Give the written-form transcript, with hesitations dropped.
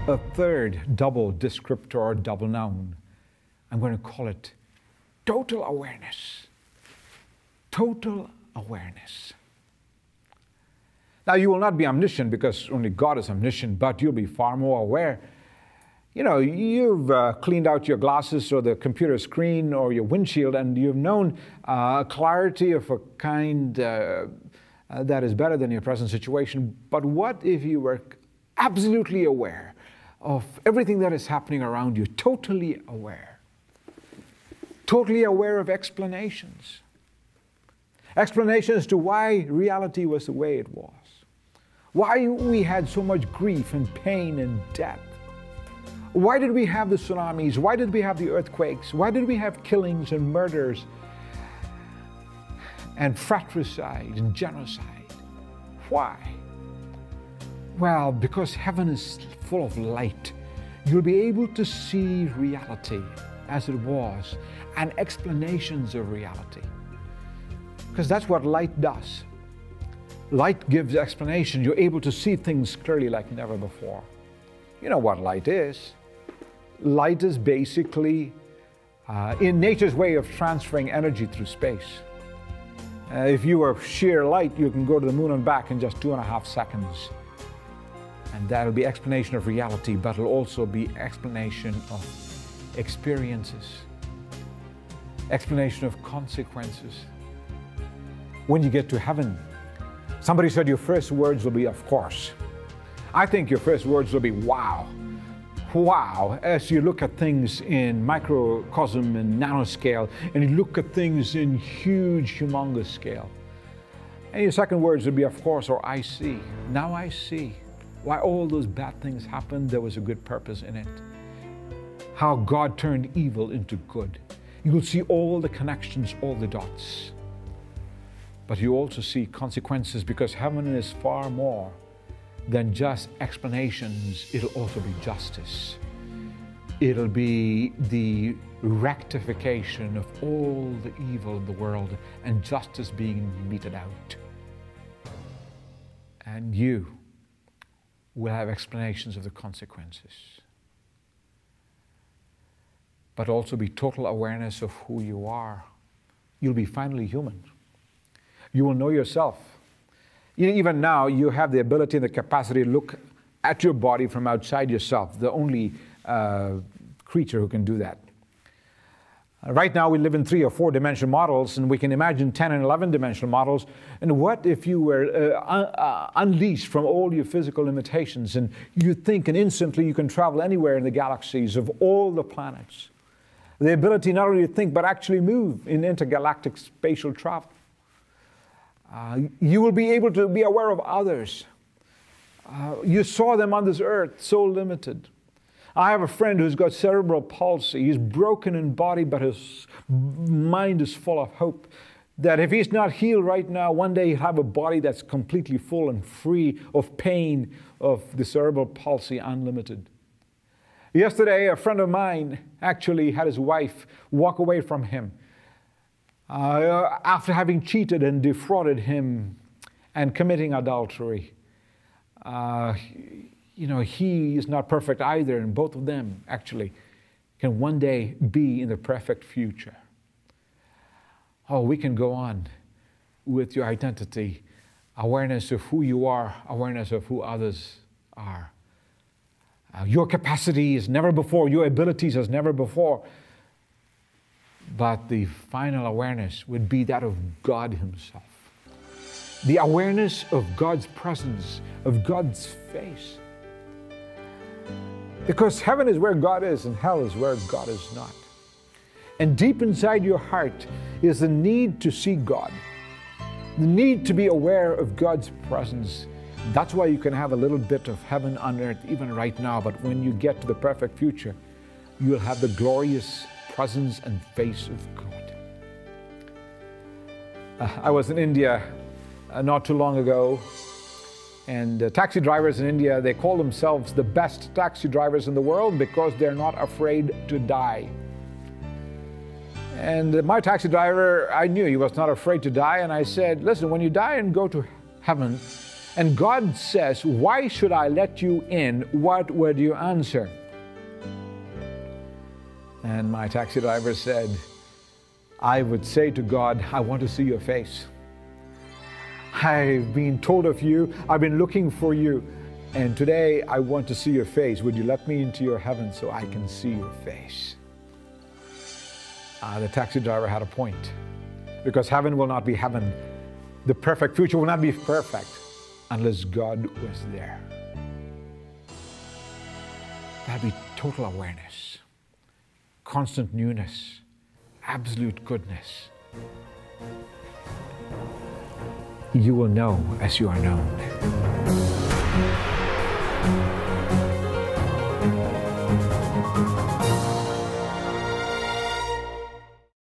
a third double descriptor or double noun. I'm going to call it total awareness. Total awareness. Now, you will not be omniscient because only God is omniscient, but you'll be far more aware. You know, you've cleaned out your glasses or the computer screen or your windshield, and you've known clarity of a kind that is better than your present situation. But what if you were absolutely aware of everything that is happening around you, totally aware? Totally aware of explanations. Explanations to why reality was the way it was. Why we had so much grief and pain and death. Why did we have the tsunamis? Why did we have the earthquakes? Why did we have killings and murders and fratricide and genocide? Why? Well, because heaven is full of light. You'll be able to see reality as it was and explanations of reality. Because that's what light does. Light gives explanation. You're able to see things clearly like never before. You know what light is. Light is basically in nature's way of transferring energy through space. If you are sheer light, you can go to the moon and back in just 2.5 seconds. And that'll be explanation of reality, but it'll also be explanation of experiences, explanation of consequences. When you get to heaven, somebody said your first words will be, of course. I think your first words will be, wow. Wow, as you look at things in microcosm and nanoscale, and you look at things in huge, humongous scale. And your second words will be, of course, or I see. Now I see why all those bad things happened. There was a good purpose in it. How God turned evil into good. You will see all the connections, all the dots. But you also see consequences, because heaven is far more than just explanations. It'll also be justice. It'll be the rectification of all the evil in the world and justice being meted out. And you will have explanations of the consequences. But also be total awareness of who you are. You'll be finally human. You will know yourself. Even now, you have the ability and the capacity to look at your body from outside yourself, the only creature who can do that. Right now, we live in 3 or 4 dimensional models, and we can imagine 10 and 11 dimensional models. And what if you were unleashed from all your physical limitations, and you think and instantly you can travel anywhere in the galaxies of all the planets? The ability not only to think, but actually move in intergalactic spatial travel. You will be able to be aware of others. You saw them on this earth, so limited. I have a friend who's got cerebral palsy. He's broken in body, but his mind is full of hope that if he's not healed right now, one day he'll have a body that's completely full and free of pain of the cerebral palsy, unlimited. Yesterday, a friend of mine actually had his wife walk away from him. After having cheated and defrauded him and committing adultery. He is not perfect either, and both of them actually can one day be in the perfect future. Oh, we can go on with your identity, awareness of who you are, awareness of who others are. Your capacity is never before, your abilities as never before. But the final awareness would be that of God Himself. The awareness of God's presence, of God's face. Because heaven is where God is and hell is where God is not. And deep inside your heart is the need to see God. The need to be aware of God's presence. That's why you can have a little bit of heaven on earth even right now. But when you get to the perfect future, you'll have the glorious presence and face of God. I was in India not too long ago, and taxi drivers in India, they call themselves the best taxi drivers in the world because they're not afraid to die. And my taxi driver, I knew he was not afraid to die, and I said, listen, when you die and go to heaven, and God says, "Why should I let you in?" what would you answer? And my taxi driver said, I would say to God, "I want to see your face. I've been told of you, I've been looking for you, and today I want to see your face. Would you let me into your heaven so I can see your face?" The taxi driver had a point, because heaven will not be heaven. The perfect future will not be perfect unless God was there. That'd be total awareness, constant newness, absolute goodness. You will know as you are known.